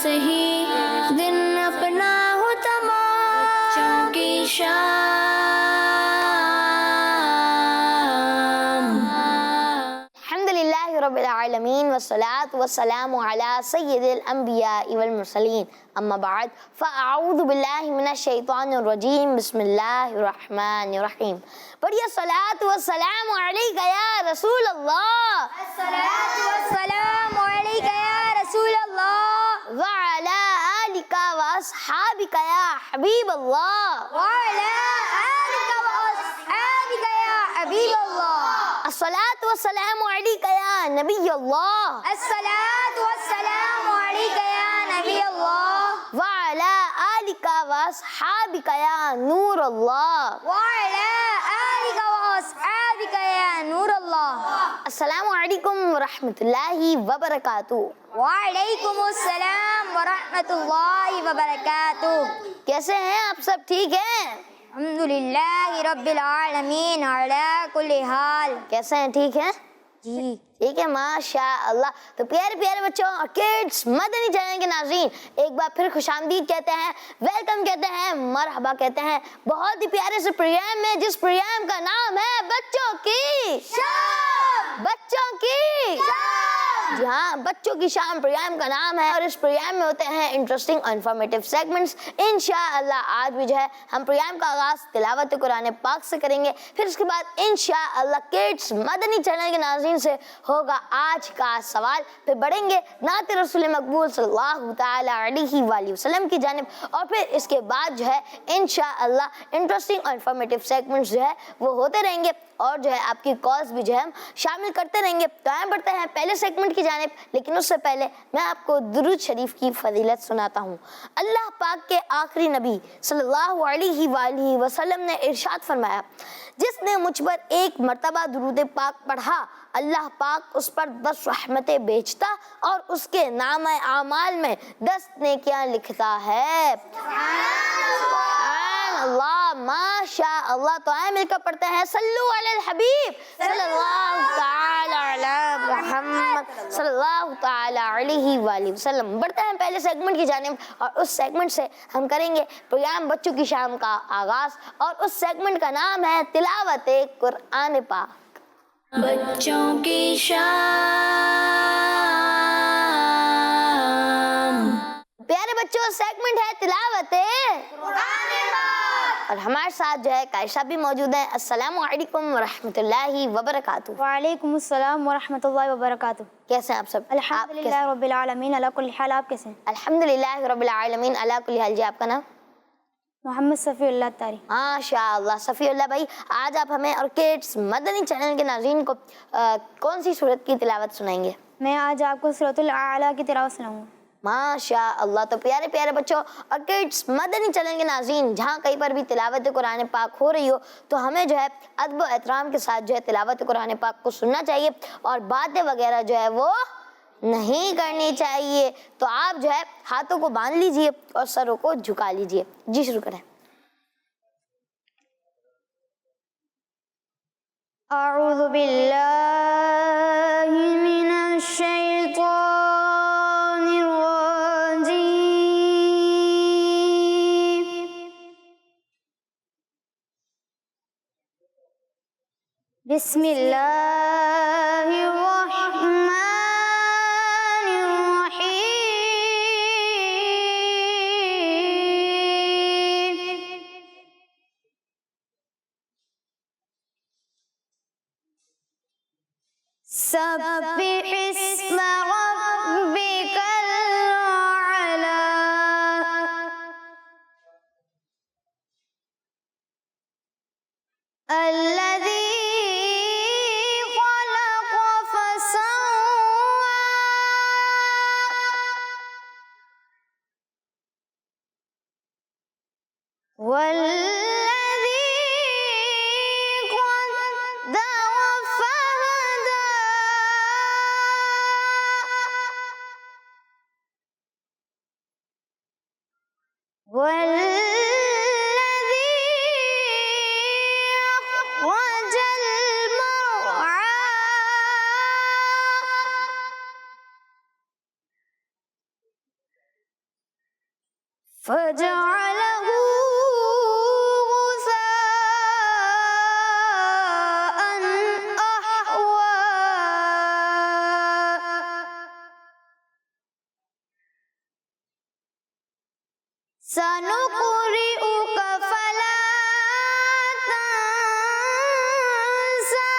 سہی دن اپنا ہو تمام بچوں کی شام. الحمدللہ رب العالمین والصلاة والسلام علی سید الانبیاء والمرسلین اما بعد فاعوذ باللہ من الشیطان الرجیم بسم اللہ الرحمن الرحیم. پڑھیے الصلاة والسلام علیکہ یا رسول اللہ. الصلاۃ والسلام علیک یا رسول اللہ وعلی آلک واصحابک یا حبیب اللہ. وعلی آلک واصحابک یا حبیب اللہ. الصلاة والسلام علیکہ یا نبی اللہ. الصلاۃ والسلام علیک یا نبی اللہ وعلی آلک واصحابک یا نور اللہ. وعلی آلک واصحابک یا نور اللہ. السلام علیکم ورحمۃ اللہ وبرکاتہ. وعلیکم السلام ورحمۃ اللہ وبرکاتہ. کیسے ہیں آپ سب؟ ٹھیک ہیں؟ الحمدللہ رب العالمین علی کل حال. کیسے ہیں؟ ٹھیک ہیں جی ٹھیک ہے ماشاء اللہ. تو پیارے پیارے بچوں اور کڈس مدنی چینل کے ناظرین ایک بار پھر خوش آمدید کہتے ہیں، ویلکم کہتے ہیں، مرحبا کہتے ہیں بہت ہی پیارے سے پروگرام میں جس پروگرام کا نام ہے بچوں کی شام. بچوں کی جی ہاں بچوں کی شام پروگرام کا نام ہے. اور اس پروگرام میں ہوتے ہیں انٹرسٹنگ اور انفارمیٹیو سیگمنٹس. انشاءاللہ آج بھی جو ہے ہم پروگرام کا آغاز تلاوت قرآن پاک سے کریں گے. پھر اس کے بعد انشاءاللہ کڈس مدنی چینل کے ناظرین سے ہوگا آج کا سوال. پھر بڑھیں گے نعت رسول مقبول صلی اللہ تعالی علیہ وآلہ وسلم کی جانب. اور پھر اس کے بعد جو ہے انشاءاللہ انٹرسٹنگ اور انفارمیٹیو سیگمنٹس جو ہے وہ ہوتے رہیں گے اور جو ہے آپ کی کالز بھی جو ہے ہم شامل کرتے رہیں گے. تو آئیں بڑھتے ہیں پہلے سیگمنٹ کی جانب، لیکن اس سے پہلے میں آپ کو درود شریف کی فضیلت سناتا ہوں. اللہ پاک کے آخری نبی صلی اللہ علیہ وآلہ وسلم نے ارشاد فرمایا، جس نے مجھ پر ایک مرتبہ درود پاک پڑھا اللہ پاک اس پر 10 رحمتیں بھیجتا اور اس کے نامہ اعمال میں 10 نیکیاں لکھتا ہے. سبحان اللہ ماشاء اللہ. تو آئے مل کر پڑھتے ہیں صلو علی الحبیب صلی اللہ تعالی علی محمد صلی اللہ تعالی علیہ وآلہ وسلم. بڑھتے ہیں پہلے سیگمنٹ کی جانب اور اس سیگمنٹ سے ہم کریں گے پروگرام بچوں کی شام کا آغاز. اور اس سیگمنٹ کا نام ہے تلاوت قرآن پاک. بچوں کی شام. پیارے بچوں سیگمنٹ ہے تلاوت قرآن پاک. اور ہمارے ساتھ جو ہے قائشہ بھی موجود ہیں. السلام علیکم ورحمۃ اللہ وبرکاتہ. وعلیکم السلام ورحمۃ اللہ وبرکاتہ. کیسے ہیں آپ سب؟ الحمدللہ رب العالمین علی کل حال. آپ کیسے ہیں؟ الحمدللہ رب العالمین علی کل حال. جی آپ کا نام؟ محمد صفی اللہ تاری. ماشاء اللہ صفی اللہ بھائی. آج آپ ہمیں اور کڈس مدنی چینل کے ناظرین کو کون سی سورت کی تلاوت سنائیں گے؟ میں آج آپ کو سورۃ الاعلیٰ کی تلاوت سناؤں گا. ماشاء اللہ. تو پیارے پیارے بچوں اور کڈس مدنی چینل کے ناظرین جہاں کہیں پر بھی تلاوت قرآن پاک ہو رہی ہو تو ہمیں جو ہے ادب و احترام کے ساتھ جو ہے تلاوت قرآن پاک کو سننا چاہیے اور باتیں وغیرہ جو ہے وہ نہیں کرنی چاہیے. تو آپ جو ہے ہاتھوں کو باندھ لیجئے اور سروں کو جھکا لیجئے. جی شروع کریں. اعوذ باللہ من الشیطان الرجیم. بسم اللہ الرحمن الرحیم. سبح اسم ربك الأعلى. الذي فجعله غثاء أحوى سنقرئك فلا تنسى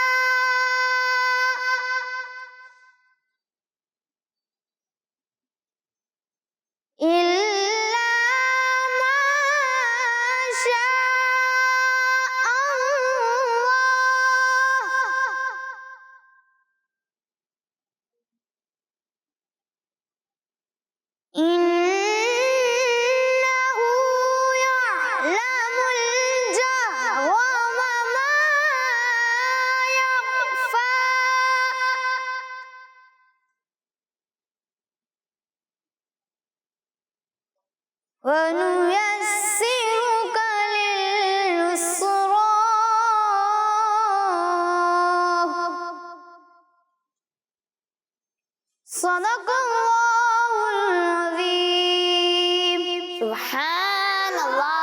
إلا ما شاء الله إنه يعلم الجهر وما يخفى ونيسرك لليسرى صدق الله العظيم. سبحان اللہ،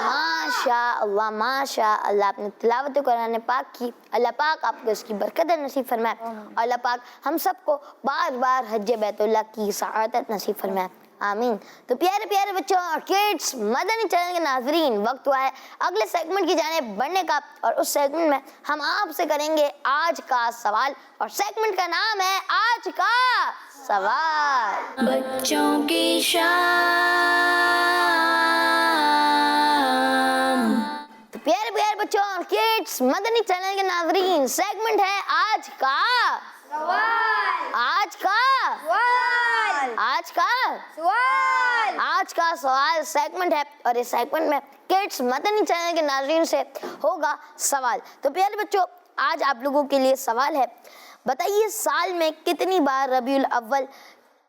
ماشاء اللہ ماشاء اللہ. آپ نے تلاوت قرآن پاک کی. اللہ پاک آپ کو اس کی برکت نصیب فرمائے. اللہ پاک ہم سب کو بار بار حج بیت اللہ کی سعادت نصیب فرمائے. آمین. تو پیارے پیارے بچوں اور کڈس، مدنی چینل کے ناظرین، وقت ہوا ہے اگلے سیگمنٹ کی جانب بڑھنے کا. اور اس سیگمنٹ میں ہم آپ سے کریں گے آج کا سوال، اور سیگمنٹ کا نام ہے آج کا سوال. بچوں کی شام. تو پیارے پیارے بچوں اور کڈس، مدنی چینل کے ناظرین، سیگمنٹ ہے آج کا سوال آج کا سوال آج کا سوال آج کا سوال سیگمنٹ ہے. اور اس سیگمنٹ میں کڈس مدنی چینل کے ناظرین سے ہوگا سوال. تو پیارے بچوں، آج آپ لوگوں کے لیے سوال ہے. بتائیے سال میں کتنی بار ربیع الاول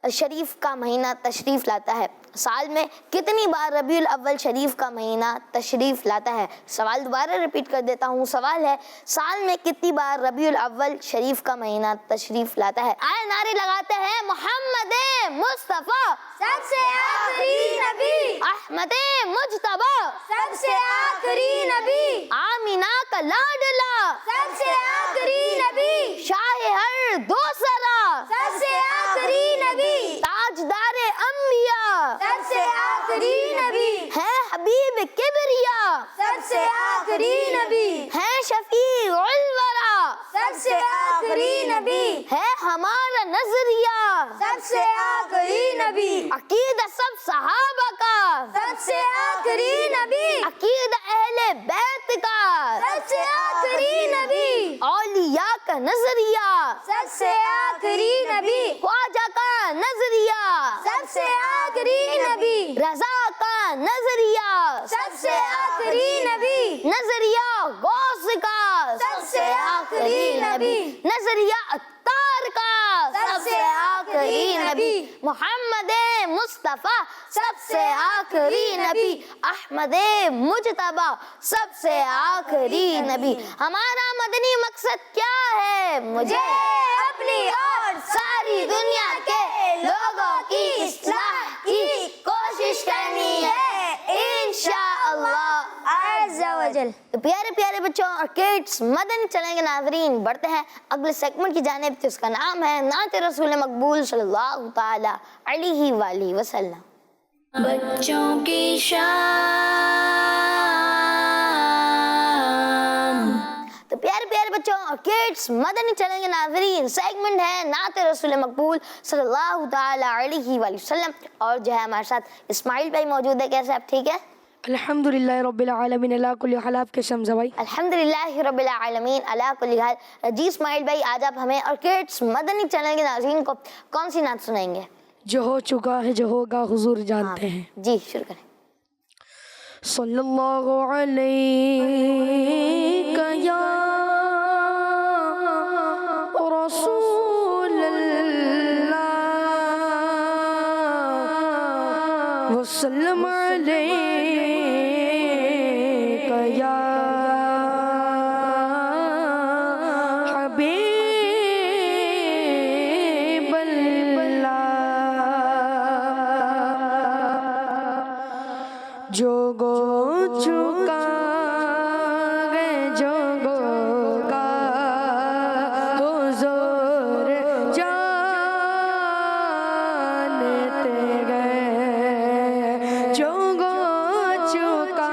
شریف کا مہینہ تشریف لاتا ہے؟ سال میں کتنی بار ربیع الاول شریف کا مہینہ تشریف لاتا ہے؟ سوال دوبارہ ریپیٹ کر دیتا ہوں. سوال ہے سال میں کتنی بار ربیع الاول شریف کا مہینہ تشریف لاتا ہے؟ آئے نعرے لگاتے ہیں محمد مصطفیٰ سب سے آخری نبی، احمد مجتبی سب سے آخری نبی، آمینہ کا لاڈلا سب سے آخری نبی، شاہ ہر دوسرا سب سے آخری نبی، تاجدار انبیاء سب سے آخری نبی، ہے حبیب کبریا سب سے آخری نبی، ہے شفیع الورا سب سے آخری نبی، ہے ہمارا نظریہ سب سے آخری نبی، عقیدہ سب صحابہ کا سب سے آخری نبی، عقیدہ اہل بیت کا سب سے آخری نبی، اولیاء کا نظریہ سب سے آخری نبی، خواجہ کا نظریہ سب سے آخری نبی، رضا کا نظریہ سب سے آخری نبی، نظریہ غوث کا سب سے آخری نبی، نظریہ عطار کا سب سے آخری نبی، محمد مصطفیٰ سب سے آخری نبی، احمد مجتبی سب سے آخری نبی. ہمارا مدنی مقصد کیا ہے؟ مجھے اپنی اور ساری دنیا کے لوگوں کی اصلاح کی کوشش کرنی ہے انشاءاللہ عز و جل. تو پیارے پیارے بچوں اور کڈس، مدنی چینل کے ناظرین، بڑھتے ہیں اگلے سیگمنٹ کی جانب. جس کا نام ہے نعت رسول مقبول صلی اللہ تعالی علیہ وآلہ وسلم. بچوں کی شام. تو پیارے پیارے بچوں اور کڈس، مدنی چینل کے ناظرین، سیگمنٹ ہے نعت رسول مقبول صلی اللہ تعالی علیہ وآلہ وسلم. اور جو ہے ہمارے ساتھ اسماعیل بھائی موجود ہے. کیسے آپ؟ ٹھیک ہے الحمدللہ رب العالمین علی کل حال. آپ کے شمس بھائی؟ الحمدللہ رب العالمین علی کل حال. جی اسماعیل بھائی، آج آپ ہمیں اور کڈس مدنی چینل کے ناظرین کو کون سی نعت سنائیں گے؟ جو ہو چکا ہے جو ہوگا حضور جانتے ہیں. جی شروع کریں. صلی اللہ علیہ یا رسول اللہ وسلم علیک یا حبیب اللہ جو گو چکا گے جو گو کا حضور جانتے گئے جو گو چکا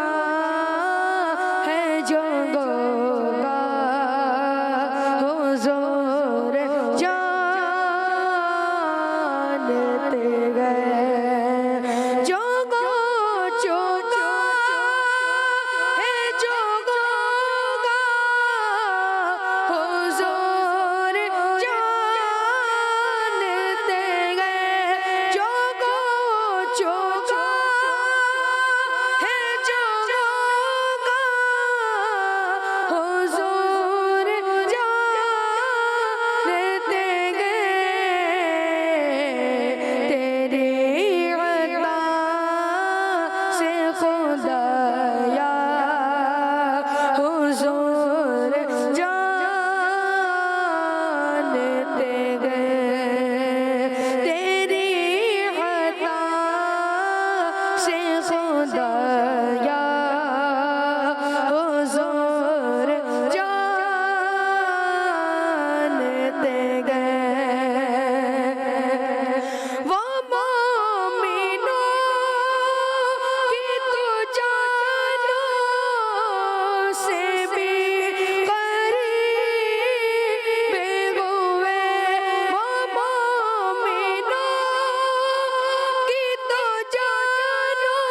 ہے جو گو کا حضور جانتے گئے جو گو چکا ہے جو گو کا حضور جانتے گئے جو گو چکا ہے جو گو کا حضور جانتے گئے تیری عطا سے خدایا حضور جانتے گئے تیری عطا سے خدایا حضور جانتے گئے وہ مومنوں کی تو جانوں سے بھی قریب ہوئے وہ مومنوں کی تو جانوں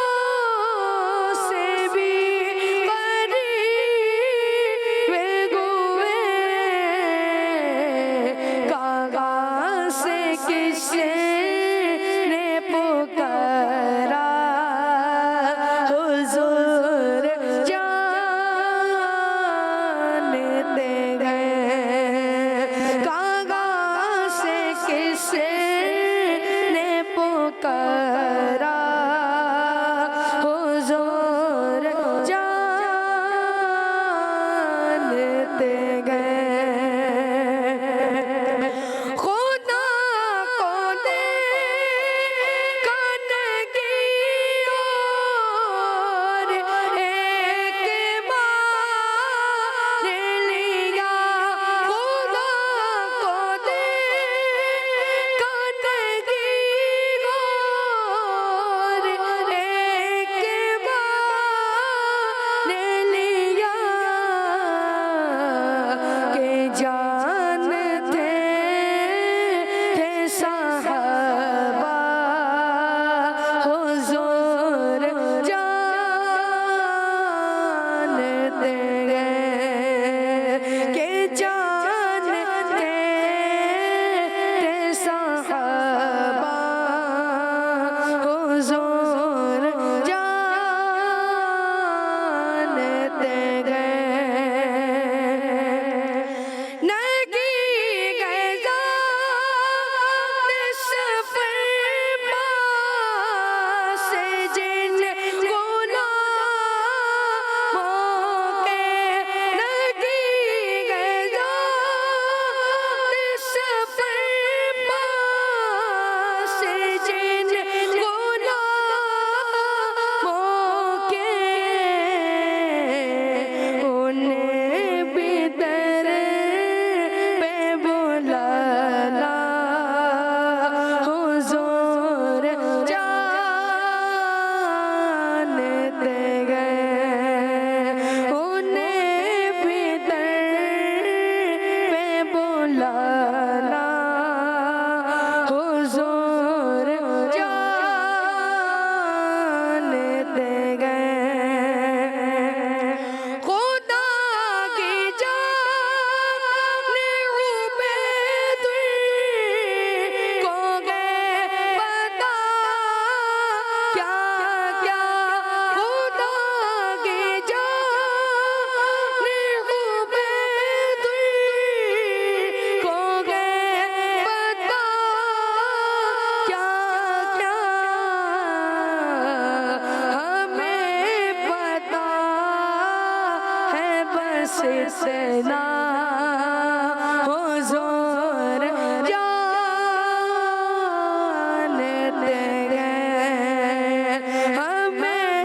سے بھی قریب ہوئے کاغذ سے کس نے پکارا حضور جانتے گئے کاغذ سے کس نے پکارا حضور جانتے گئے خدا کو دیکھنے کی اور ایک بار لیا خدا کو دیکھنے کی اور ایک بار لیا کہ جانتے تھے صحابہ حضور جانتے گئے کہ جانتے تھے صحابہ حضور جانتے گئے نگی گئے ذات سفر پاس جن غلاموں کے نگی گئے ذات سفر پاس جن غلاموں کے انہیں بھی در پہ بلانا حضور جانتے گئے انہیں بھی در پہ بلانا حضور جانتے گئے خدا کی جان عبید کو گئے پتا کیا کیا خدا کی جان عبید کو گئے پتا کیا کیا ہمیں پتا ہے بس اتنا حضور جانتے گئے ہمیں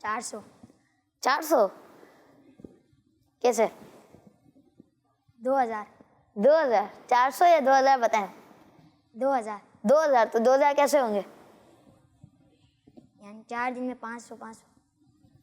400। 400? کیسے؟ 2000 2000 400 یا 2000 بتائیں؟ 2000 2000 تو 2000 کیسے ہوں گے؟ یعنی 4 دن میں 500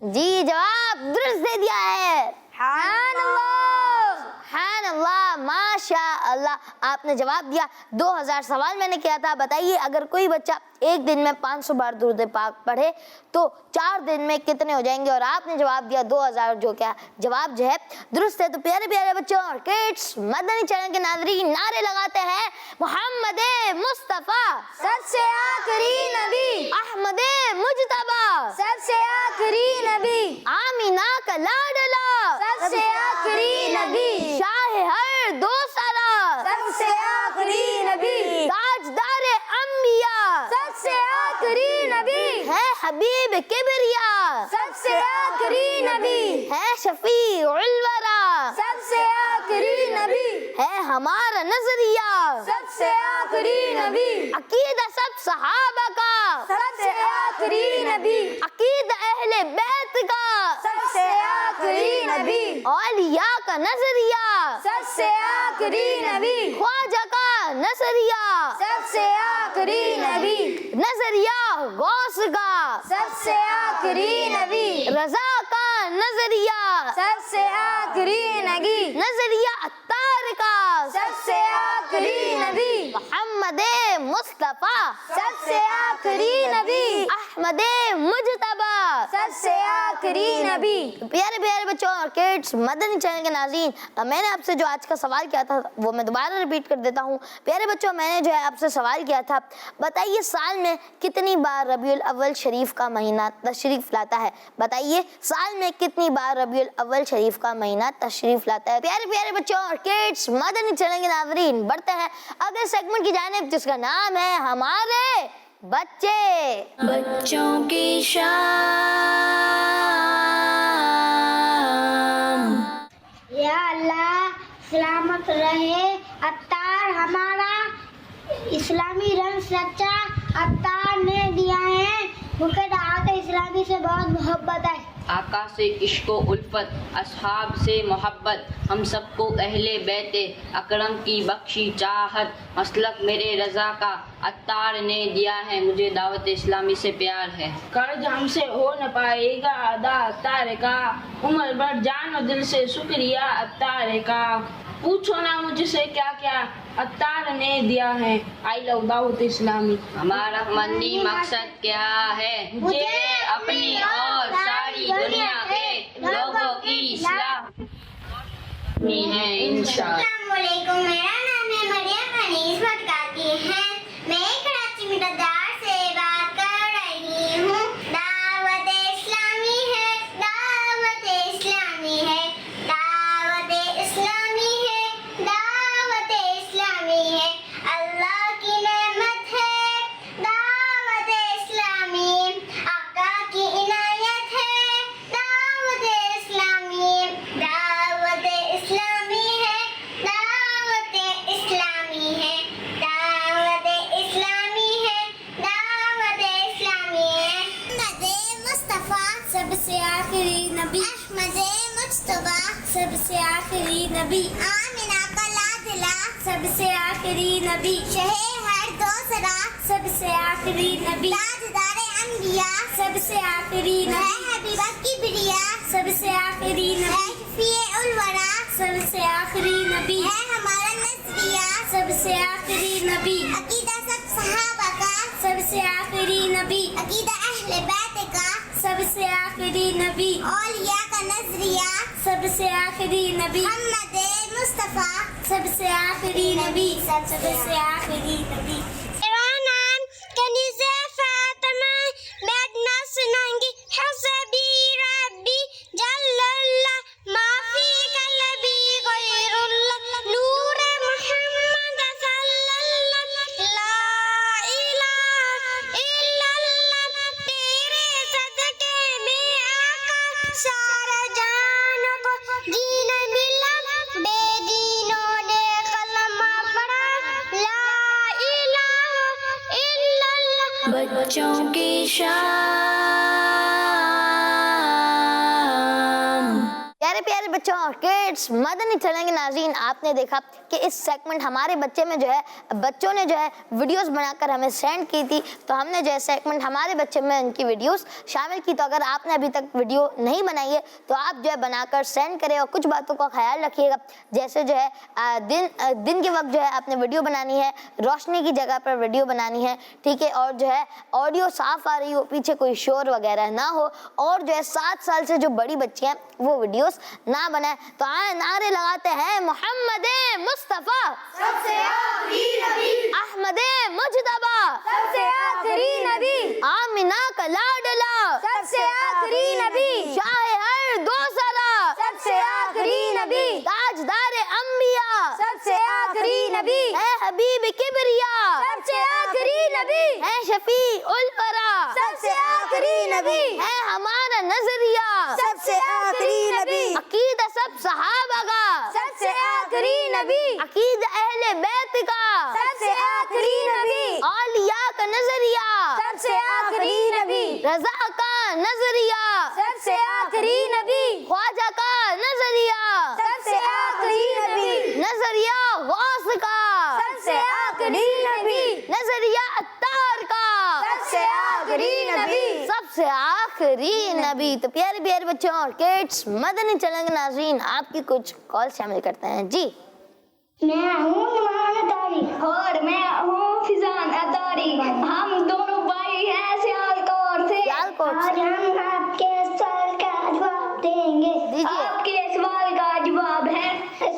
جی جواب درست دے دیا ہے. سبحان اللہ سبحان اللہ ماشاء اللہ. آپ نے جواب دیا. 2000 سوال میں نے کیا تھا. بتائیے اگر کوئی بچہ ایک دن میں 500 بار درود پاک پڑھے تو 4 دن میں کتنے ہو جائیں گے؟ اور آپ نے جواب دیا 2000. جو کیا جواب جو ہے درست ہے. تو پیارے پیارے بچوں اور کڈس مدنی چینل کے ناظرین نعرے لگاتے ہیں محمد مصطفیٰ سب سے آخری نبی، احمد مجتبی سب سے آخری نبی، آمینہ کا لاڈلا سب سے آخری نبی، شاہ ہر دو سرا سب سے آخری نبی، تاجدار انبیاء سب سے آخری نبی، ہے حبیب کبریا سب سے آخری نبی، ہے شفیع الورا سب سے آخری نبی، ہے ہمارا نظریہ سب سے آخری نبی، عقیدہ سب صحابہ کا سب سے آخری نبی، عقیدہ اہل بیت کا سب سے آخری نبی، اولیاء کا نظریہ سب سے آخری نبی، خواجہ کا نظریہ سب سے آخری نبی، نظریہ غوث کا سب سے آخری نبی، رضا کا نظریہ سب سے آخری نبی، نظریہ عطار کا سب سے آخری نبی، محمد مصطفیٰ سب سے آخری نبی، احمد مجتبی سب سے آخری نبی۔ پیارے پیارے بچوں اور کڈس مدنی چینل کے ناظرین میں نے آپ سے جو آج کا سوال کیا تھا وہ میں دوبارہ ریپیٹ کر دیتا ہوں. پیارے بچوں میں نے جو ہے آپ سے سوال کیا تھا بتائیے سال میں کتنی بار ربیع الاول شریف کا مہینہ تشریف لاتا ہے؟ بتائیے سال میں کتنی بار ربیع الاول شریف کا مہینہ تشریف لاتا ہے؟ پیارے پیارے بچوں اور کڈس مدنی چینل کے ناظرین بڑھتے ہیں اگلے سیگمنٹ کی جانب جس کا نام ہے ہمارے بچے. بچوں کی شام. یا اللہ سلامت رہے عطار ہمارا اسلامی رنگ سچا عطار نے دیا ہے. مجھے دعوت اسلامی سے بہت محبت ہے. آقا سے عشق و الفت، اصحاب سے محبت، ہم سب کو اہل بیت اکرم کی بخشی چاہت، مسلک میرے رضا کا عطار نے دیا ہے، مجھے دعوت اسلامی سے پیار ہے. قرض ہم سے ہو نہ پائے گا ادا عطار کا، عمر بھر جان و دل سے شکریہ عطار کا. پوچھو نہ مجھ سے کیا کیا عطار نے دیا ہے. آئی لو دعوت اسلامی. ہمارا مندی مقصد کیا ہے؟ مجھے اپنی اور ساری دنیا کے لوگوں کی اصلاح کرنی ہے انشاءاللہ. السلام علیکم، میرا نام ہے مریم انیس بھٹکاتی ہے. میں کراچی مٹدار سے بات کر رہی ہوں. دعوت اسلامی ہے، دعوت اسلامی ہے، دعوت اسلامی ہے، دعوت اسلامی ہے، اللہ کی نعمت ہے دعوت اسلامی، آقا کی عنایت ہے دعوت اسلامی، دعوت اسلامی ہے، دعوت اسلامی ہے، دعوت اسلامی ہے، دعوت اسلامی ہے. احمد مصطفیٰ سب سے آخری نبی، احمد مجتبی سب سے آخری نبی، آمینہ کا لاڈلا سب سے آخری نبی، شہ ہر دو سرا سب سے آخری نبی، تاجدار انبیاء سب سے آخری نبی، حبیبہ کبریا سب سے آخری نبی، شفیع الورا سب سے آخری نبی، ہے ہمارا نظریہ سب سے آخری نبی، عقیدہ سب صحابہ کا سب سے آخری نبی، عقیدہ اہل بیت کا سب سے آخری نبی، اولیاء کا نظریہ سب سے آخری نبی، محمد مصطفیٰ سب سے آخری نبی، سب سے آخری نبی. میرا نام کنیزہ فاطمہ بیگنا سنانگی حسبی ربی جل اللہ ما فی قلبی غیر اللہ نور محمد صلی اللہ لا الہ الا اللہ. تیرے صدقے میں آقا سارا جان کو دین ملا، بے دینوں نے کلمہ پڑھا لا الہ الا اللہ. بچوں کی شام. پیارے پیارے بچوں اور kids مدنی چینل کے ناظرین، آپ نے دیکھا کہ اس سیگمنٹ ہمارے بچوں نے جو ہے ویڈیوز بنا کر ہمیں سینڈ کی تھی، تو ہم نے جو ہے سیگمنٹ ہمارے بچے میں ان کی ویڈیوز شامل کی۔ تو اگر آپ نے ابھی تک ویڈیو نہیں بنائی ہے تو آپ جو ہے بنا کر سینڈ کریں، اور کچھ باتوں کا خیال رکھیے گا، جیسے جو ہے دن کے وقت جو ہے آپ نے ویڈیو بنانی ہے، روشنی کی جگہ پر ویڈیو بنانی ہے، ٹھیک ہے، اور جو ہے آڈیو صاف آ رہی ہو، پیچھے کوئی شور وغیرہ نہ ہو، اور جو ہے 7 سال سے جو بڑی بچی ہیں وہ ویڈیوز نہ بنائیں۔ تو آئے نعرے لگاتے ہیں، محمد مصطفیٰ سب سے آخری نبی، احمد مجتبیٰ سب سے آخری نبی، آمینہ کا لاڈلا سب سے آخری نبی، شاہ ہر دو سرا سب سے آخری نبی، تاجدار انبیاء سب سے آخری نبی، اے حبیب کبریا سب سے آخری نبی، اے شفیع الورا سب سے آخری نبی، اے ہمارا نظریہ سب سے آخری نبی، عقیدہ سب صحابہ کا سب سے آخری نبی، عقیدہ اہل بیت کا سب سے آخری نبی، اولیاء کا نظریہ سب سے آخری نبی، رضا کا نظریہ سب سے آخری نبی، خواجہ کا نظریہ سب سے آخری نبی، نظریہ غوث کا سب سے آخری نبی، نظریہ عطار کا سب سے آخری نبی، سب سے آخری نبی۔ تو پیارے پیارے بچوں اور kids مدنی چینل کے ناظرین، آپ کی کچھ کال شامل کرتے ہیں جی۔ میں ہوں نمان اتاری اور میں ہوں فضان اتاری، ہم دونوں بھائی ہیں سیالکوٹ سے۔ سیالکوٹ سے۔ آج ہم آپ کے سوال کا جواب دیں گے۔ دیجیے۔ آپ کے سوال کا جواب ہے،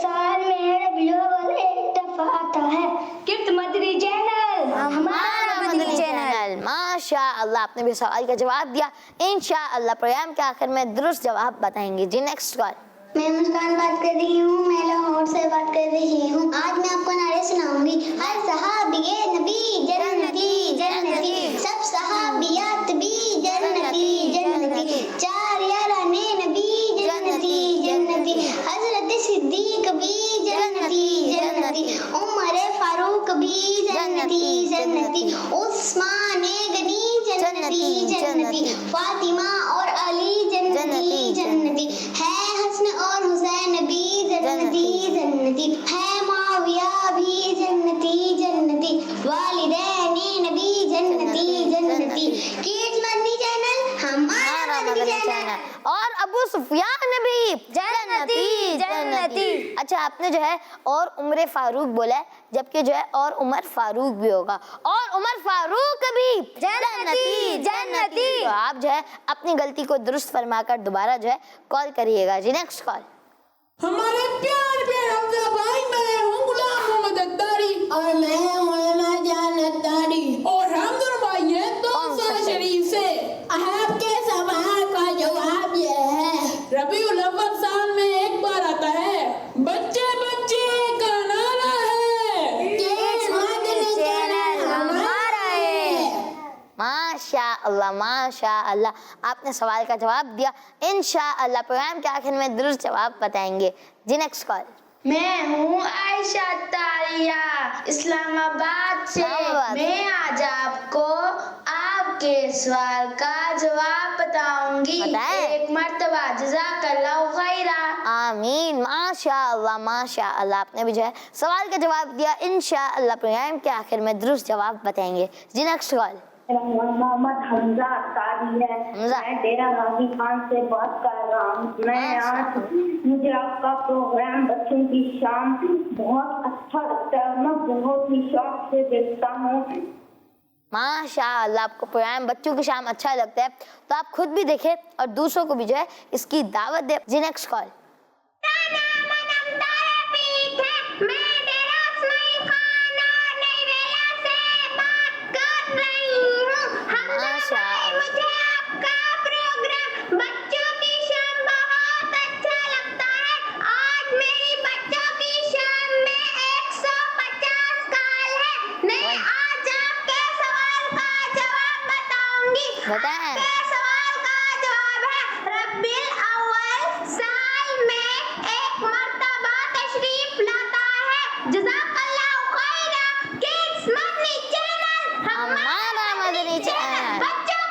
سوال میں ربیع الاول ایک دفعہ آتا ہے۔ کت مدنی چینل ہمارا مدنی چینل۔ ماشاء اللہ، آپ نے بھی سوال کا جواب دیا، انشاءاللہ پروگرام کے آخر میں درست جواب بتائیں گے جی۔ Next call. میں مسکان بات کر رہی ہوں، میں لاہور سے بات کر رہی ہوں۔ آج میں آپ کو نعرے سناؤں گی۔ ہر صحابی نبی جنتی جنتی، سب صحابیات بھی جنتی جنتی، 4 یاران نبی جنتی جنتی، حضرت صدیق بھی جنتی جنتی، عمر فاروق بھی جنتی جنتی، عثمان غنی جنتی جنتی، فاطمہ اور علی جنتی جنتی، ہے حسن اور حسین بھی جنتی جنتی، ہے معاویہ بھی جنتی جنتی، والدین نبی جنتی جنتی۔ کیڈز مدنی چینل ہمارا مدنی چینل، اور ابو سفیان بھی جنتی جنتی۔ اچھا، آپ نے جو ہے اور عمر فاروق بولا ہے، جبکہ جو ہے اور عمر فاروق بھی ہوگا، اور عمر فاروق بھی جنتی جنتی۔ تو آپ جو ہے اپنی غلطی کو درست فرما کر دوبارہ جو ہے کال کریے گا جی۔ Next call. ہمارے پیارے پیارے حمزہ بھائی، میں ہوں غلام محمد اتاری اور میں ہوں علماء جان اتاری، اور ہم دونوں بھائی ہیں دوسرا شریف سے۔ آپ کے سوال کا جواب یہ ہے، ربیع الاول سال میں ایک بار آتا ہے، بچے بچے کا نعرہ ہے، کیڈز مدنی چینل ہمارا ہے۔ ماشاء اللہ ماشاء اللہ، آپ نے سوال کا جواب دیا، انشاءاللہ پروگرام کے آخر میں درست جواب بتائیں گے جی۔ Next call. میں ہوں عائشہ تاریہ اسلام آباد سے۔ میں آج آپ کو آپ کے سوال کا جواب بتاؤں گی۔ بتائیں۔ ایک مرتبہ جزاک اللہ خیرہ۔ آمین۔ ماشاء اللہ ماشاء اللہ، آپ نے بھی جو ہے سوال کا جواب دیا، انشاءاللہ پروگرام کے آخر میں درست جواب بتائیں گے جی۔ Next call. میرا نام محمد حمزہ اتاری ہے، میں ڈیرہ غازی خان سے بات کر رہا ہوں۔ مجھے آپ کا پروگرام بچوں کی شام بہت اچھا لگتا ہے، میں بہت ہی شوق سے دیکھتا ہوں۔ ماشاء اللہ، آپ کو پروگرام بچوں کی شام اچھا لگتا ہے تو آپ خود بھی دیکھیں اور دوسروں کو بھی جو ہے اس کی دعوت دیں جی۔ Next call. بتائیں۔ سوال کا جواب ہے، ربیع الاول سال میں ایک مرتبہ تشریف لاتا ہے۔ جزاک اللہ خیرہ۔ کڈز مدنی چینل ہمارا مدنی چینل۔ بچوں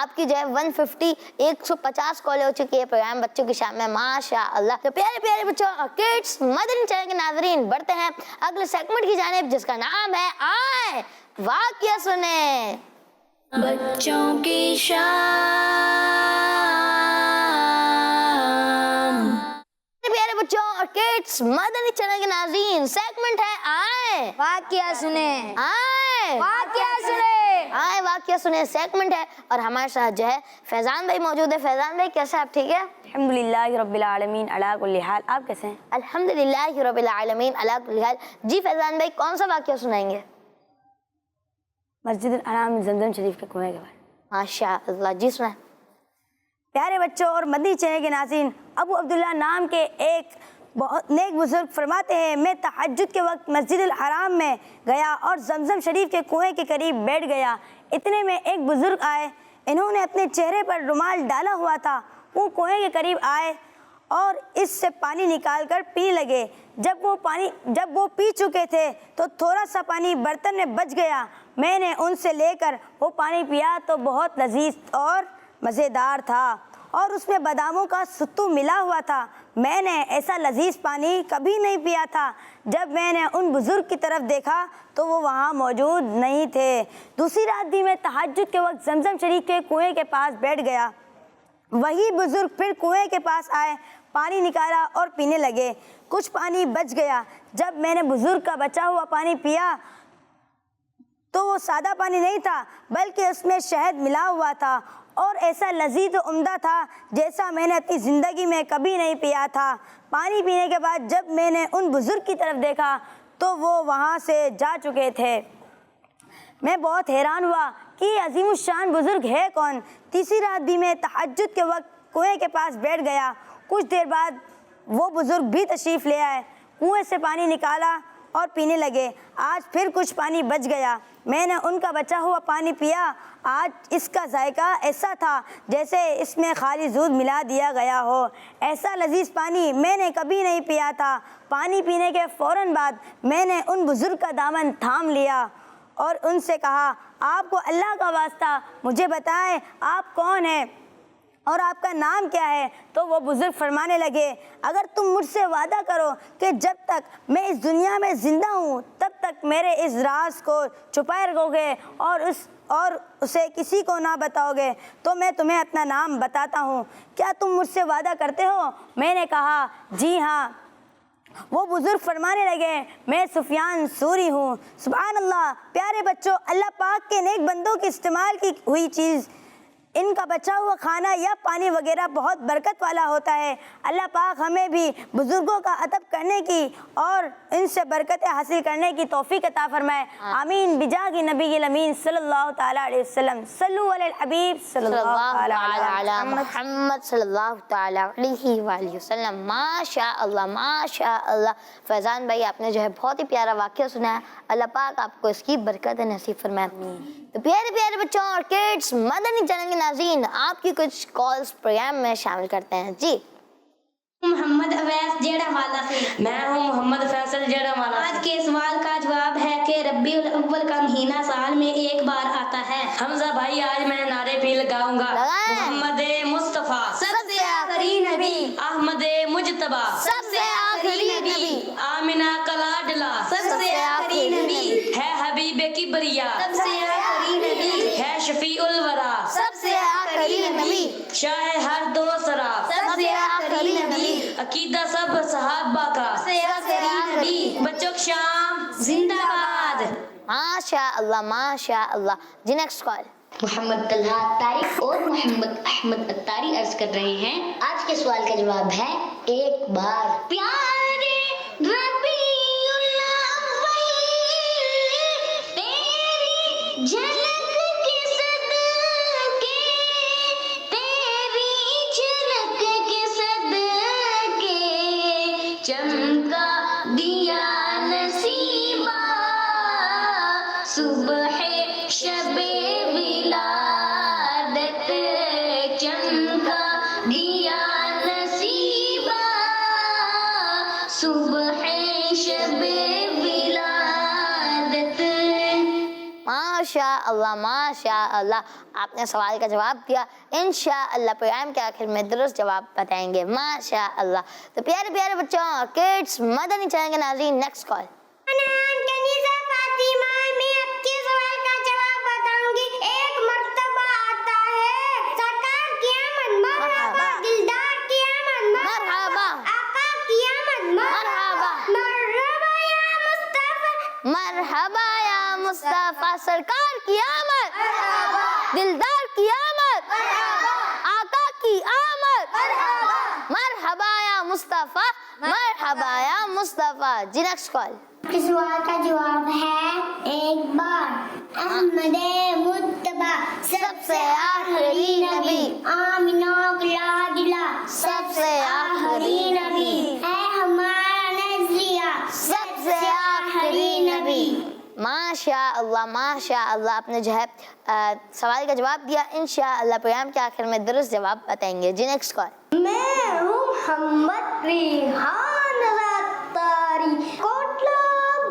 آپ کی جو ہے 150 کال ہو چکی ہے پروگرام بچوں کی شام میں ماشاءاللہ. تو پیارے پیارے بچوں اور کڈس مدنی چینل کے ناظرین بڑھتے ہیں اگلے سیگمنٹ کی جانب جس کا نام ہے آئے واقعہ سنیں. بچوں کی شام. پیارے بچوں اور کڈس مدنی چینل کے ناظرین سیگمنٹ ہے آئے واقعہ سنیں. آئے واقعہ سنیں. آئے واقعہ سنیں سیگمنٹ ہے اور ہمارے ساتھ جو ہے فیضان بھائی موجود ہے. فیضان بھائی کیسے آپ ٹھیک ہے؟ الحمدللہ رب العالمین علی کل حال. آپ کیسے ہیں؟ الحمدللہ رب العالمین علی کل حال. جی فیضان بھائی کون سا واقعہ سنائیں گے؟ مسجد الحرام زمزم شریف کے کنویں کے بارے. ماشاءاللہ جی سنائیں. پیارے بچوں اور مدنی چینل کے ناظرین ابو عبداللہ نام کے ایک بہت نیک بزرگ فرماتے ہیں میں تہجد کے وقت مسجد الحرام میں گیا اور زمزم شریف کے کنویں کے قریب بیٹھ گیا. اتنے میں ایک بزرگ آئے. انہوں نے اپنے چہرے پر رومال ڈالا ہوا تھا. وہ کنویں کے قریب آئے اور اس سے پانی نکال کر پینے لگے. جب وہ پی چکے تھے تو تھوڑا سا پانی برتن میں بچ گیا. میں نے ان سے لے کر وہ پانی پیا تو بہت لذیذ اور مزیدار تھا اور اس میں باداموں کا ستو ملا ہوا تھا. میں نے ایسا لذیذ پانی کبھی نہیں پیا تھا. جب میں نے ان بزرگ کی طرف دیکھا تو وہ وہاں موجود نہیں تھے. دوسری رات بھی میں تہجد کے وقت زمزم شریف کے کنویں کے پاس بیٹھ گیا. وہی بزرگ پھر کنویں کے پاس آئے, پانی نکالا اور پینے لگے. کچھ پانی بچ گیا. جب میں نے بزرگ کا بچا ہوا پانی پیا تو وہ سادہ پانی نہیں تھا بلکہ اس میں شہد ملا ہوا تھا اور ایسا لذیذ و عمدہ تھا جیسا میں نے اپنی زندگی میں کبھی نہیں پیا تھا. پانی پینے کے بعد جب میں نے ان بزرگ کی طرف دیکھا تو وہ وہاں سے جا چکے تھے. میں بہت حیران ہوا کہ یہ عظیم الشان بزرگ ہے کون. تیسری رات بھی میں تہجد کے وقت کنویں کے پاس بیٹھ گیا. کچھ دیر بعد وہ بزرگ بھی تشریف لے آئے. کنویں سے پانی نکالا اور پینے لگے. آج پھر کچھ پانی بچ گیا. میں نے ان کا بچا ہوا پانی پیا. آج اس کا ذائقہ ایسا تھا جیسے اس میں خالی دودھ ملا دیا گیا ہو. ایسا لذیذ پانی میں نے کبھی نہیں پیا تھا. پانی پینے کے فوراً بعد میں نے ان بزرگ کا دامن تھام لیا اور ان سے کہا آپ کو اللہ کا واسطہ مجھے بتائیں آپ کون ہیں اور آپ کا نام کیا ہے؟ تو وہ بزرگ فرمانے لگے اگر تم مجھ سے وعدہ کرو کہ جب تک میں اس دنیا میں زندہ ہوں تب تک میرے اس راز کو چھپائے رکھو گے اور اسے کسی کو نہ بتاؤ گے تو میں تمہیں اپنا نام بتاتا ہوں. کیا تم مجھ سے وعدہ کرتے ہو؟ میں نے کہا جی ہاں. وہ بزرگ فرمانے لگے میں سفیان سوری ہوں. سبحان اللہ. پیارے بچوں اللہ پاک کے نیک بندوں کی استعمال کی ہوئی چیز ان کا بچا ہوا کھانا یا پانی وغیرہ بہت برکت والا ہوتا ہے. اللہ پاک ہمیں بھی بزرگوں کا ادب کرنے کی اور ان سے برکتیں حاصل کرنے کی توفیق عطا فرمائے. آمین بجاہ نبی الامین صلی اللہ تعالی علیہ وسلم. صلو علی الحبیب صلی اللہ تعالی علی محمد صلی اللہ تعالی علیہ وآلہ وسلم. ماشاء اللہ ماشاء اللہ. فیضان بھائی آپ نے جو ہے بہت ہی پیارا واقعہ سنایا. اللہ پاک آپ کو اس کی برکت نصیب فرمائے. تو پیارے پیارے بچوں اور کڈس مدنی چینل کے ناظرین آپ کی کچھ کالز پروگرام میں شامل کرتے ہیں. جی محمد اویس جیڑا والا سے. میں ہوں محمد فیصل جیڑا والا. آج کے سوال کا جواب ہے کہ ربیع الاول کا مہینہ سال میں ایک بار آتا ہے. حمزہ بھائی آج میں نعرے بھی لگاؤں گا. محمد مصطفیٰ سب سے آخری نبی. احمد مجتبیٰ سب سے آخری نبی. آمنہ کا لاڈلا سب سے آخری نبی. ہے حبیب کبریا سب سے آخری نبی. ہے شفیع الورا سب سے آخری نبی. شاہ ہر دو سرا سب سے آخری نبی. عقیدہ سب صحابہ کا سب سے آخری نبی. بچوں کی شام زندہ باد. ماشاء اللہ ماشاء اللہ. جی نیکسٹ کال. محمد طلحہ طارق اور محمد احمد اتاری عرض کر رہے ہیں. آج کے سوال کا جواب ہے ایک بار. پیارے ربیع الاول تیری جھلک کے صدقے تیری جھلک کے صدقے چمکا دیا نصیبہ صبح شب ولادت چمکا دیا نصیبہ صبح شب ولادت. ماشاء اللہ آپ نے سوال کا جواب دیا. انشاءاللہ پروگرام کے آخر میں درست جواب بتائیں گے. ماشاء اللہ. تو پیارے پیارے بچوں اور کڈس مدنی چینل کے ناظرین نیکسٹ کال. فاطمہ میں آپ کے سوال کا جواب بتاؤں گی. ایک مرتبہ آتا ہے سرکار کی آمد مرحبا, دلدار کی آمد مرحبا, آقا کی آمد مرحبا, مرحبا یا مصطفیٰ, مرحبا یا مصطفیٰ, سرکار کی آمد, دلدار کی آمد, آقا کی آمد, مرحبا یا مصطفیٰ, مرحبا یا مصطفیٰ. جی نیکسٹ کال. اس سوال کا جواب ہے ایک بار احمد مجتبی سب سے آخری نبی, آمینہ لاڈلا سب سے آخری نبی, اے ہمارا نظریہ سب سے آخری نبی. ماشاء اللہ آپ نے جو ہے سوال کا جواب دیا. انشاءاللہ پروگرام کے آخر میں درست جواب بتائیں گے. جی نیکسٹ کال. میں ہوں محمد ریحان راتاری, کوٹلہ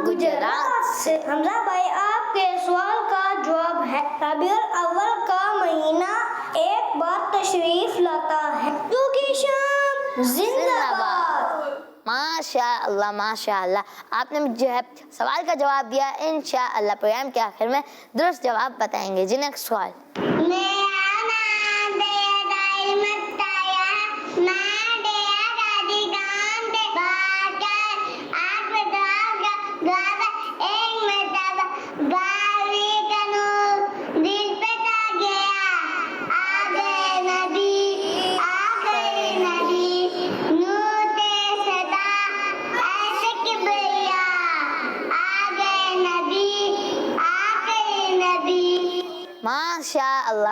گجرات سے. حمزہ بھائی آپ کے سوال کا جواب ہے ربیع الاول کا مہینہ ایک بار تشریف لاتا ہے, کیونکہ شام زندہ باد. ماشاء اللہ آپ نے جو ہے سوال کا جواب دیا. انشاءاللہ پروگرام کے آخر میں درست جواب بتائیں گے. جی نیکسٹ کال.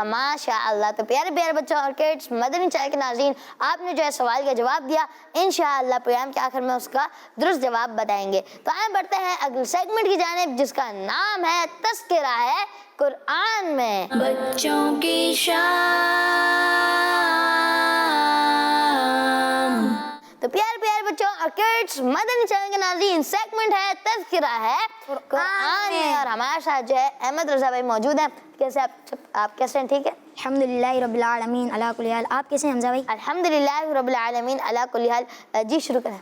ماشاء اللہ. تو پیارے پیارے بچوں اور کڈس مدنی چینل کے ناظرین آپ نے جو ہے سوال کا جواب دیا. انشاءاللہ پروگرام کے آخر میں اس کا درست جواب بتائیں گے. تو آئیں بڑھتے ہیں اگلے سیگمنٹ کی جانب جس کا نام ہے تذکرہ ہے قرآن میں. بچوں کی شام. تو پیارے پیارے بچوں اور کڈس مدنی چینل کے ناظرین سیگمنٹ ہے تذکرہ ہے قرآن میں, اور ہمارے ساتھ جو ہے احمد رضا بھائی موجود ہیں. کیسے آپ کیسے ہیں؟ ٹھیک ہے الحمدللہ رب العالمین علی کل حال. آپ کیسے ہیں حمزہ بھائی؟ الحمدللہ رب العالمین علی کل حال. جی شروع کریں.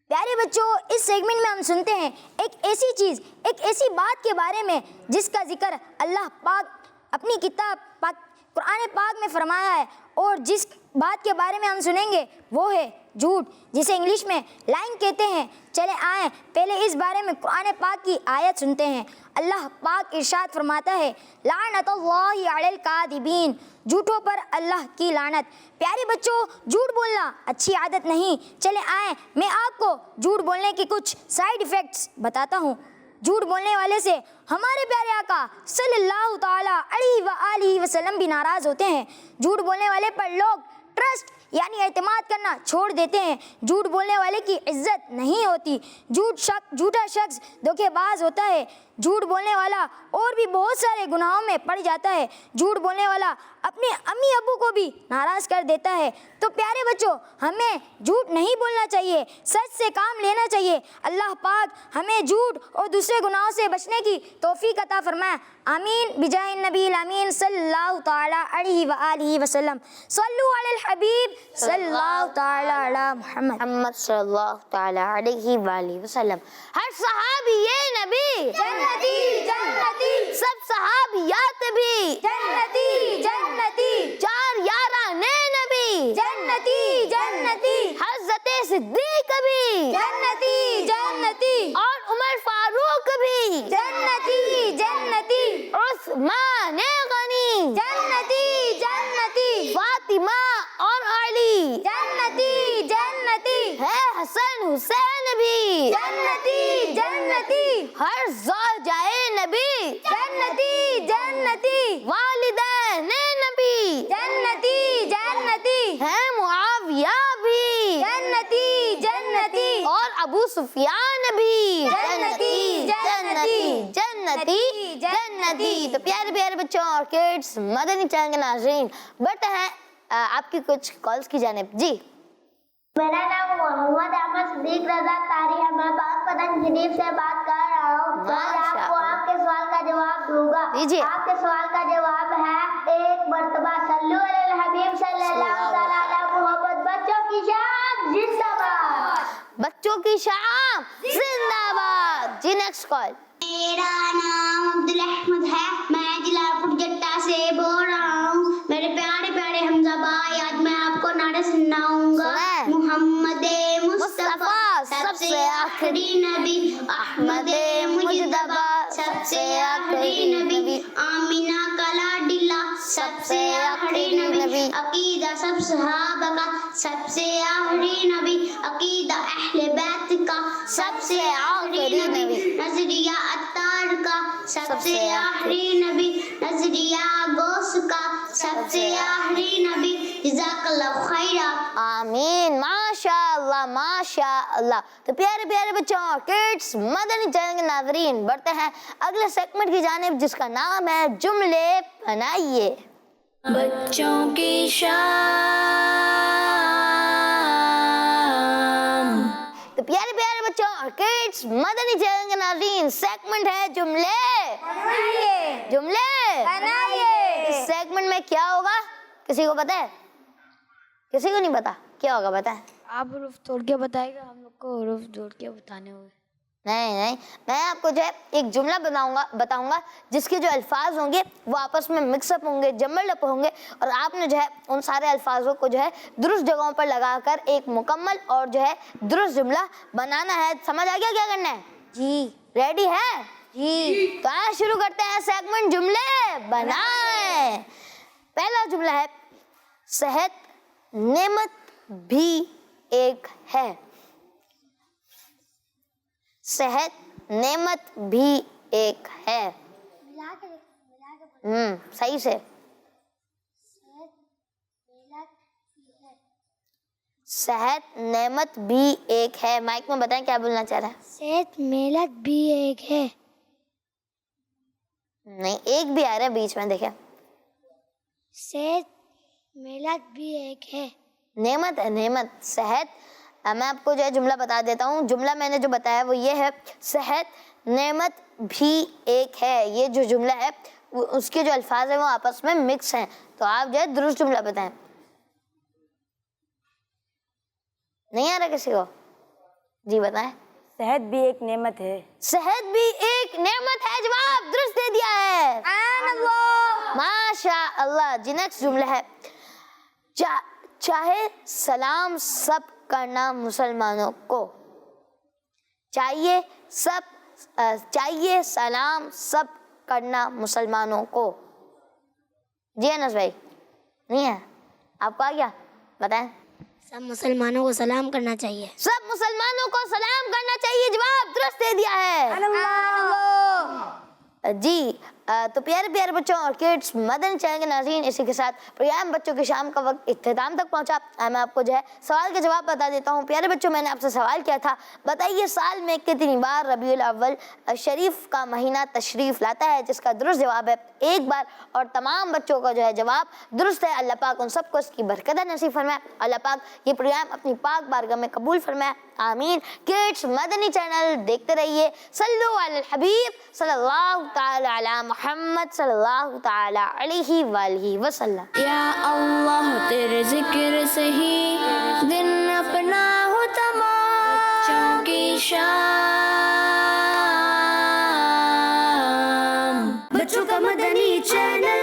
پیارے بچوں اس سیگمنٹ میں ہم سنتے ہیں ایک ایسی چیز, ایک ایسی بات کے بارے میں جس کا ذکر اللہ پاک اپنی کتاب پاک قرآن پاک میں فرمایا ہے, اور جس بات کے بارے میں ہم سنیں گے وہ ہے جھوٹ, جسے انگلش میں لائنگ کہتے ہیں. چلے آئیں پہلے اس بارے میں قرآن پاک کی آیت سنتے ہیں. اللہ پاک ارشاد فرماتا ہے لعنت اللہ علی الکاذبین, جھوٹوں پر اللہ کی لعنت. پیارے بچوں جھوٹ بولنا اچھی عادت نہیں. چلے آئیں میں آپ کو جھوٹ بولنے کی کچھ سائیڈ ایفیکٹس بتاتا ہوں. جھوٹ بولنے والے سے ہمارے پیارے آقا صلی اللہ تعالی علیہ وآلہ وسلم بھی ناراض ہوتے ہیں. جھوٹ بولنے والے پر لوگ ٹرسٹ یعنی اعتماد کرنا چھوڑ دیتے ہیں. جھوٹ بولنے والے کی عزت نہیں ہوتی. جھوٹا شخص دھوکے باز ہوتا ہے. جھوٹ بولنے والا اور بھی بہت سارے گناہوں میں پڑ جاتا ہے. جھوٹ بولنے والا اپنے امی ابو کو بھی ناراض کر دیتا ہے. تو پیارے بچوں ہمیں جھوٹ نہیں بولنا چاہیے, سچ سے کام لینا چاہیے. اللہ پاک ہمیں جھوٹ اور دوسرے گناہوں سے بچنے کی توفیق عطا فرمائے. آمین بجاہ النبی الامین صلی اللہ تعالی علیہ وآلہ وسلم. صلو علی الحبیب صلی اللہ تعالی علی محمد صلی اللہ تعالی علیہ وآلہ وسلم. ہر صحابی یہ نبی جنتی جنتی, سب صحابیات بھی جنتی جنتی, چار یاران نبی جنتی جنتی, حضرت صدیق بھی جنتی جنتی, اور عمر فاروق بھی جنتی جنتی, عثمان غنی جنتی جنتی, فاطمہ اور علی جنتی جنتی, ہے حسن حسین بھی جنتی جنتی, ہر زوجائے نبی جنتی جنتی, والدین نبی جنتی جنتی, ہے معاویہ بھی جنتی جنتی, اور ابو سفیان بھی جنتی جنتی جنتی جنتی. تو پیارے پیارے بچوں اور کڈس مدنی چینل کے ناظرین بڑھتے ہیں آپ کی کچھ کالز کی جانب. جی میرا نام محمد احمد صدیق رضا طاری ہے. میں پاک پتن شریف سے بات کر رہا ہوں. آج آپ کو آپ کے سوال کا جواب دوں گا. دیجیے. آپ کے سوال کا جواب ہے ایک مرتبہ صلو علی الحبیب صلی اللہ تعالی علی محمد. بچوں کی شام زندہ باد. بچوں کی شام زندہ باد. جی نیکسٹ کال. میرا نام عبدالاحمد ہے, میں جلال جٹا سے بول رہا ہوں. میرے پیارے پیارے حمزہ بھائی, آج میں آپ کو نعرہ سناؤں گا. محمد مصطفیٰ سب سے آخری نبی, احمد مجتبی سب سے آخری نبی, آمینہ کا لاڈلا سب سے آخری نبی, عقیدہ سب صحابہ کا سب سے آخری نبی, عقیدہ اہل بیت کا سب سے آخری نبی, نظریہ اتار کا سب سے آخری نبی, نظریہ غوث کا سب سے آخری نبی. جزاک اللہ خیرہ. آمین. ماشاء اللہ ماشاء اللہ. تو پیارے پیارے بچوں اور کڈس, مدنی چینل کے ناظرین, بڑھتے ہیں اگلے سیگمنٹ کی جانب جس کا نام ہے جملے بنائیے. بچوں کی شام. تو پیارے پیارے بچوں اور کڈس, مدنی چینل کے ناظرین, سیگمنٹ ہے جملے بنائیے. جملے بنائیے. اس سیگمنٹ میں کیا ہوگا کسی کو پتا ہے؟ کسی کو نہیں پتا کیا ہوگا؟ پتا ہے؟ آپ حروف توڑ کے بتائے گا, ہم لوگ کو حروف جوڑ کے بتانے ہوئے. نہیں, میں آپ کو جو ہے ایک جملہ بتاؤں گا جس کے جو الفاظ ہوں گے وہ آپس میں مکس اپ ہوں گے, جمل اپ ہوں گے, اور آپ نے جو ہے ان سارے الفاظوں کو جو ہے درست جگہوں پر لگا کر ایک مکمل اور جو ہے درست جملہ بنانا ہے. سمجھ آ گیا کیا کرنا ہے؟ جی. ریڈی ہے؟ جی. تو آج شروع کرتے ہیں سیگمنٹ جملے بنائیں. پہلا جملہ ہے صحت نعمت بھی ایک ہے. صحت نعمت بھی ایک ہے. صحیح سے. صحت نعمت بھی ایک ہے. مائک میں بتائیں کیا بولنا چاہ رہا ہے؟ صحت ملت بھی ایک ہے. نہیں, ایک بھی آ رہا ہے بیچ میں, دیکھیں. صحت ملت بھی ایک ہے. نعمت ہے, نعمت. صحت, میں آپ کو جو ہے جملہ بتا دیتا ہوں. جملہ میں نے جو بتایا وہ یہ ہے, صحت نعمت بھی ایک ہے. یہ جو جملہ ہے اس کے جو الفاظ ہیں وہ آپس میں مکس ہیں. تو آپ جو ہے درست جملہ بتائیں. نہیں آ رہا کسی کو؟ جی بتائیں. صحت بھی ایک نعمت ہے. صحت بھی ایک نعمت ہے. جواب درست دے دیا ہے. ماشاء اللہ. جی نیکسٹ جملہ ہے چاہے سلام سب کرنا مسلمانوں کو. چاہیے سلام سب کرنا مسلمانوں کو. جی انس بھائی, نہیں ہے آپ کو آ گیا؟ بتائیں. سب مسلمانوں کو سلام کرنا چاہیے. سب مسلمانوں کو سلام کرنا چاہیے. جواب درست دے دیا ہے. جی. تو پیارے پیارے بچوں اور کڈس, مدنی چینل کے ناظرین, اسی کے ساتھ پروگرام بچوں کی شام کا وقت اختتام تک پہنچا. میں آپ کو جو ہے سوال کے جواب بتا دیتا ہوں. پیارے بچوں, میں نے آپ سے سوال کیا تھا, بتائیے سال میں کتنی بار ربیع الاول شریف کا مہینہ تشریف لاتا ہے؟ جس کا درست جواب ہے ایک بار. اور تمام بچوں کا جو ہے جواب درست ہے. اللہ پاک ان سب کو اس کی برکت نصیب فرمائے. اللہ پاک یہ پروگرام اپنی پاک بارگاہ میں قبول فرمائے. آمین. کڈس مدنی چینل دیکھتے رہیے. صلو علی الحبیب صلی اللہ تعالی علی محمد صلی اللہ تعالی علیہ وآلہ وسلم. یا اللہ تیرے ذکر سے ہی دن اپنا ہو تمام. بچوں کی شام. بچوں کا مدنی چینل.